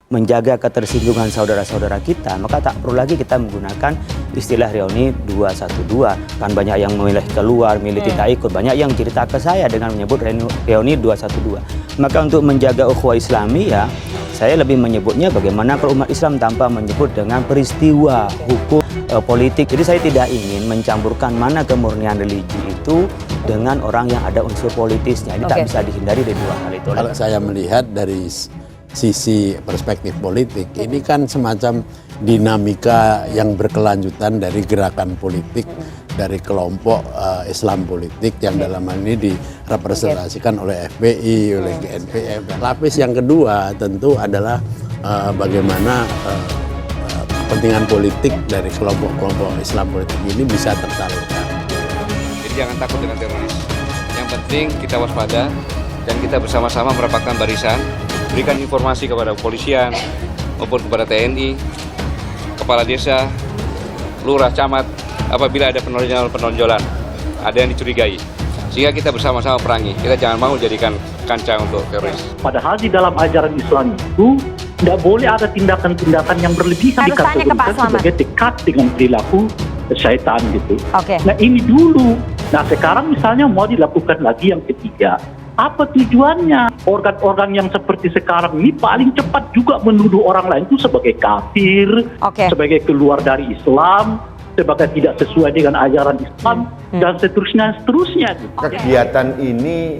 menjaga ketersinggungan saudara-saudara kita, maka tak perlu lagi kita menggunakan istilah reuni 212. Kan banyak yang memilih keluar, milih tidak ikut. Banyak yang cerita ke saya dengan menyebut reuni 212. Maka untuk menjaga ukhuwah Islami ya, saya lebih menyebutnya bagaimana umat Islam tanpa menyebut dengan peristiwa hukum politik. Jadi saya tidak ingin mencampurkan mana kemurnian religi itu dengan orang yang ada unsur politisnya. Ini tak bisa dihindari dari dua hal itu. Kalau saya melihat dari sisi perspektif politik, ini kan semacam dinamika yang berkelanjutan dari gerakan politik dari kelompok Islam politik yang dalam hal ini direpresentasikan oleh FPI, oleh GNPF. Lapis yang kedua tentu adalah bagaimana kepentingan politik dari kelompok-kelompok Islam politik ini bisa tersalurkan. Jadi jangan takut dengan teroris. Yang penting kita waspada dan kita bersama-sama merapatkan barisan, berikan informasi kepada kepolisian maupun kepada TNI, kepala desa, lurah, camat, apabila ada penonjolan, ada yang dicurigai. Sehingga kita bersama-sama perangi. Kita jangan mau jadikan kancah untuk teroris. Padahal di dalam ajaran Islam itu tidak boleh ada tindakan-tindakan yang berlebihan dikategorikan sebagai dekat dengan perilaku syaitan gitu. Nah ini dulu. Nah sekarang misalnya mau dilakukan lagi yang ketiga. Apa tujuannya? Organ-organ yang seperti sekarang ini paling cepat juga menuduh orang lain itu sebagai kafir, sebagai keluar dari Islam, sebagai tidak sesuai dengan ajaran Islam, dan seterusnya. Kegiatan ini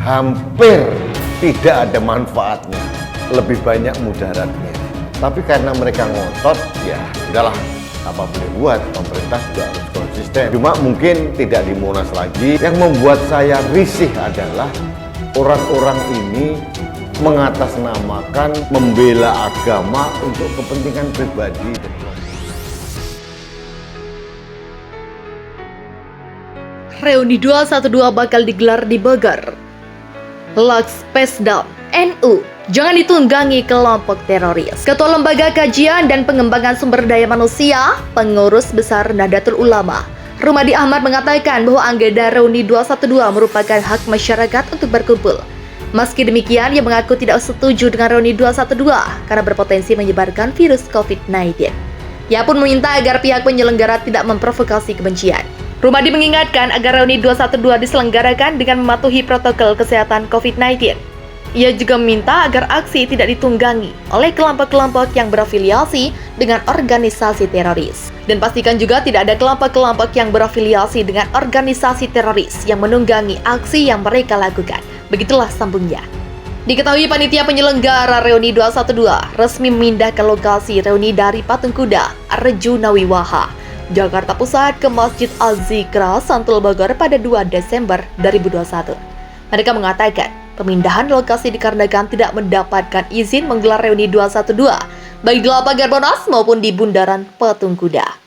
hampir tidak ada manfaatnya, lebih banyak mudaratnya. Tapi karena mereka ngotot, ya udahlah, apa boleh buat, pemerintah juga harus konsisten. Cuma mungkin tidak di Monas lagi. Yang membuat saya risih adalah orang-orang ini mengatasnamakan membela agama untuk kepentingan pribadi. Reuni 212 bakal digelar di Bogor. Laks Pesdam NU jangan ditunggangi kelompok teroris. Ketua Lembaga Kajian dan Pengembangan Sumber Daya Manusia, Pengurus Besar Nahdlatul Ulama, Rumadi Ahmad mengatakan bahwa agenda Reuni 212 merupakan hak masyarakat untuk berkumpul. Meski demikian, ia mengaku tidak setuju dengan Reuni 212 karena berpotensi menyebarkan virus COVID-19. Ia pun meminta agar pihak penyelenggara tidak memprovokasi kebencian. Rumadi mengingatkan agar Reuni 212 diselenggarakan dengan mematuhi protokol kesehatan COVID-19. Ia juga meminta agar aksi tidak ditunggangi oleh kelompok-kelompok yang berafiliasi dengan organisasi teroris. Dan pastikan juga tidak ada kelompok-kelompok yang berafiliasi dengan organisasi teroris yang menunggangi aksi yang mereka lakukan. Begitulah sambungnya. Diketahui panitia penyelenggara Reuni 212 resmi memindahkan lokasi reuni dari Patung Kuda, Arjunawiwaha, Jakarta Pusat ke Masjid Al-Zikra, Sentul Bogor pada 2 Desember 2021. Mereka mengatakan, pemindahan lokasi dikarenakan tidak mendapatkan izin menggelar Reuni 212, baik di lapangan Monas maupun di Bundaran Patung Kuda.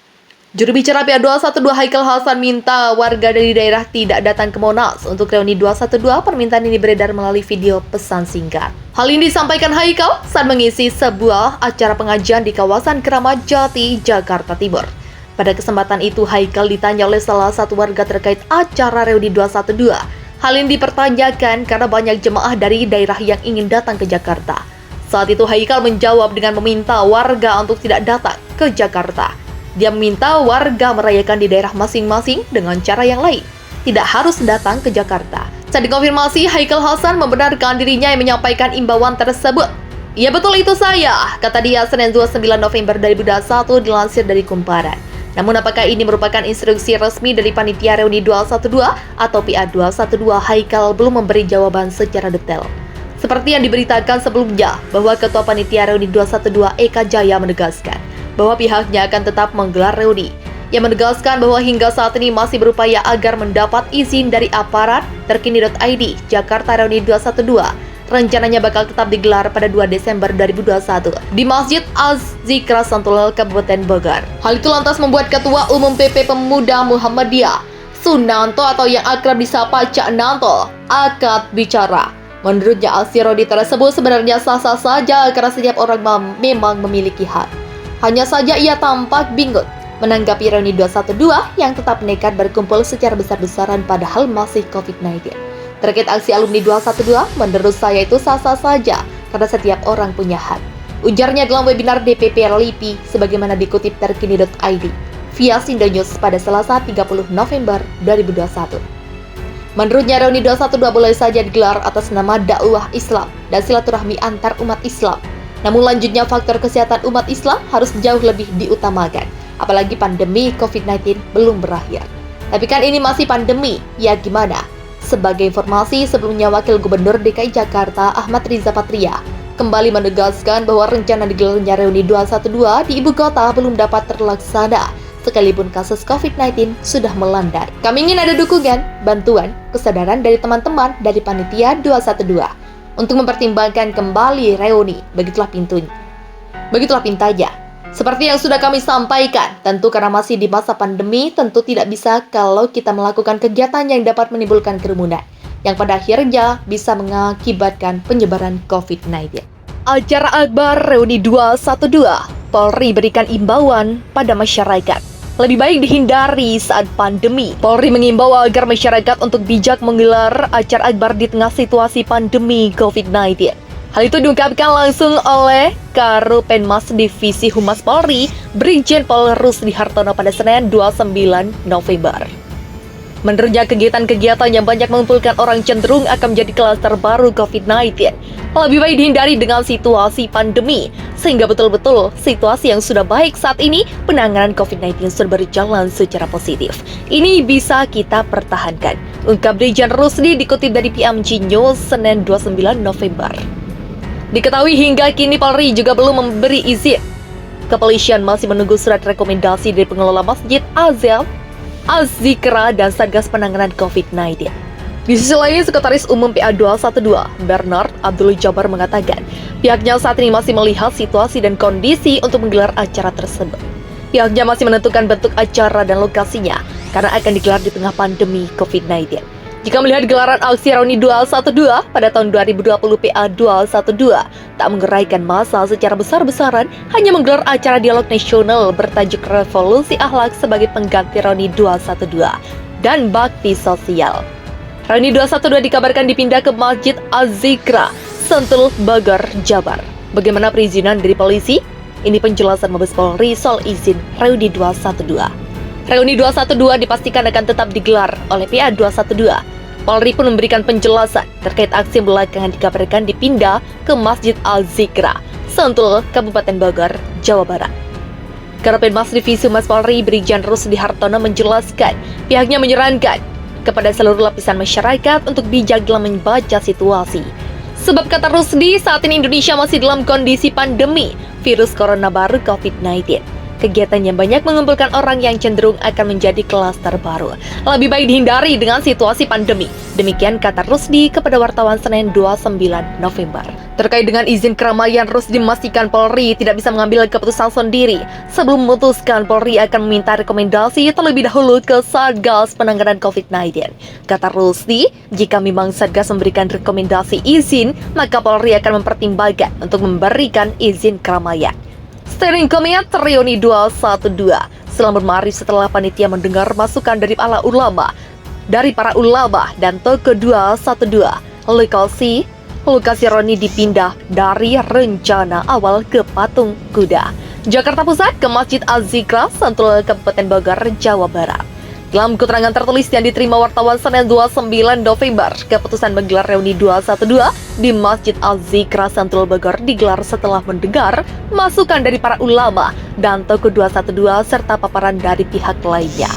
Juru bicara PA 212 Haikal Hasan minta warga dari daerah tidak datang ke Monas untuk Reuni 212. Permintaan ini beredar melalui video pesan singkat. Hal ini disampaikan Haikal saat mengisi sebuah acara pengajian di kawasan Keramat Jati, Jakarta Timur. Pada kesempatan itu, Haikal ditanya oleh salah satu warga terkait acara Reuni 212. Hal ini dipertanyakan karena banyak jemaah dari daerah yang ingin datang ke Jakarta. Saat itu Haikal menjawab dengan meminta warga untuk tidak datang ke Jakarta. Dia meminta warga merayakan di daerah masing-masing dengan cara yang lain, tidak harus datang ke Jakarta. Saat dikonfirmasi, Haikal Hasan membenarkan dirinya yang menyampaikan imbauan tersebut. "Ya betul, itu saya," kata dia Senin 29 November 2021 dilansir dari Kumparan. Namun apakah ini merupakan instruksi resmi dari Panitia Reuni 212 atau PA 212, Haikal belum memberi jawaban secara detail. Seperti yang diberitakan sebelumnya, bahwa Ketua Panitia Reuni 212 Eka Jaya menegaskan bahwa pihaknya akan tetap menggelar reuni. Ia menegaskan bahwa hingga saat ini masih berupaya agar mendapat izin dari aparat. Terkini.id, Jakarta Reuni 212 rencananya bakal tetap digelar pada 2 Desember 2021 di Masjid Az-Zikra Sentul, Kabupaten Bogor. Hal itu lantas membuat Ketua Umum PP Pemuda Muhammadiyah, Sunanto atau yang akrab disapa Cak Nanto, akad bicara. Menurutnya aksi reuni tersebut sebenarnya sah-sah saja karena setiap orang memang memiliki hak. Hanya saja ia tampak bingung menanggapi Reuni 212 yang tetap nekat berkumpul secara besar-besaran padahal masih COVID-19. Terkait aksi alumni 212, menurut saya itu sah-sah saja karena setiap orang punya hak. Ujarnya dalam webinar DPP LIPI sebagaimana dikutip terkini.id via Sindo News pada Selasa 30 November 2021. Menurutnya reuni 212 boleh saja digelar atas nama dakwah Islam dan silaturahmi antar umat Islam. Namun lanjutnya faktor kesehatan umat Islam harus jauh lebih diutamakan, apalagi pandemi COVID-19 belum berakhir. Tapi kan ini masih pandemi, ya gimana? Sebagai informasi, sebelumnya Wakil Gubernur DKI Jakarta Ahmad Riza Patria kembali menegaskan bahwa rencana digelarnya reuni 212 di ibu kota belum dapat terlaksana, sekalipun kasus COVID-19 sudah melandai. Kami ingin ada dukungan, bantuan, kesadaran dari teman-teman dari Panitia 212 untuk mempertimbangkan kembali reuni, begitulah pintanya. Seperti yang sudah kami sampaikan, tentu karena masih di masa pandemi, tentu tidak bisa kalau kita melakukan kegiatan yang dapat menimbulkan kerumunan, yang pada akhirnya bisa mengakibatkan penyebaran COVID-19. Acara akbar reuni 212, Polri berikan imbauan pada masyarakat. Lebih baik dihindari saat pandemi. Polri mengimbau agar masyarakat untuk bijak menggelar acara akbar di tengah situasi pandemi COVID-19. Hal itu diungkapkan langsung oleh Karopenmas Divisi Humas Polri, Brigjen Pol Rusdi Hartono pada Senin 29 November. Menurutnya kegiatan-kegiatan yang banyak mengumpulkan orang cenderung akan menjadi klaster baru COVID-19. Lebih baik dihindari dengan situasi pandemi, sehingga betul-betul situasi yang sudah baik saat ini, penanganan COVID-19 sudah berjalan secara positif. Ini bisa kita pertahankan, ungkap Brigjen Rusdi dikutip dari PMG News Senin 29 November. Diketahui hingga kini Polri juga belum memberi izin. Kepolisian masih menunggu surat rekomendasi dari pengelola Masjid Az-Zikra dan Satgas Penanganan COVID-19. Di sisi lain, Sekretaris Umum PA 212, Bernard Abdul Jabbar mengatakan, pihaknya saat ini masih melihat situasi dan kondisi untuk menggelar acara tersebut. Pihaknya masih menentukan bentuk acara dan lokasinya, karena akan digelar di tengah pandemi COVID-19. Jika melihat gelaran aksi reuni 212 pada tahun 2020 PA 212 tak menggeraikan massa secara besar-besaran, hanya menggelar acara dialog nasional bertajuk Revolusi Akhlak sebagai pengganti reuni 212 dan bakti sosial. Reuni 212 dikabarkan dipindah ke Masjid Az-Zikra, Sentul, Bogor, Jabar. Bagaimana perizinan dari polisi? Ini penjelasan Mabes Polri soal izin reuni 212. Reuni 212 dipastikan akan tetap digelar oleh PA 212. Polri pun memberikan penjelasan terkait aksi belakangan dikabarkan dipindah ke Masjid Al-Zikra, Sentul, Kabupaten Bogor, Jawa Barat. Karopenmas Divisi Humas Polri Brigjen Rusdi Hartono menjelaskan pihaknya menyarankan kepada seluruh lapisan masyarakat untuk bijak dalam membaca situasi. Sebab kata Rusdi, saat ini Indonesia masih dalam kondisi pandemi virus corona baru COVID-19. Kegiatan yang banyak mengumpulkan orang yang cenderung akan menjadi klaster baru. Lebih baik dihindari dengan situasi pandemi. Demikian kata Rusdi kepada wartawan Senin 29 November. Terkait dengan izin keramaian, Rusdi memastikan Polri tidak bisa mengambil keputusan sendiri. Sebelum memutuskan, Polri akan meminta rekomendasi terlebih dahulu ke Satgas Penanganan COVID-19. Kata Rusdi, jika memang Satgas memberikan rekomendasi izin, maka Polri akan mempertimbangkan untuk memberikan izin keramaian. Steering Committee reuni 212 selang bermari setelah panitia mendengar masukan dari para ulama dan tokoh 212. Lokasi reuni dipindah dari rencana awal ke Patung Kuda, Jakarta Pusat, ke Masjid Az-Zikra, Sentul, Kabupaten Bogor, Jawa Barat. Dalam keterangan tertulis yang diterima wartawan Senin 29 November, keputusan menggelar reuni 212 di Masjid Az-Zikra Sentul Bogor digelar setelah mendengar masukan dari para ulama dan tokoh 212 serta paparan dari pihak lainnya.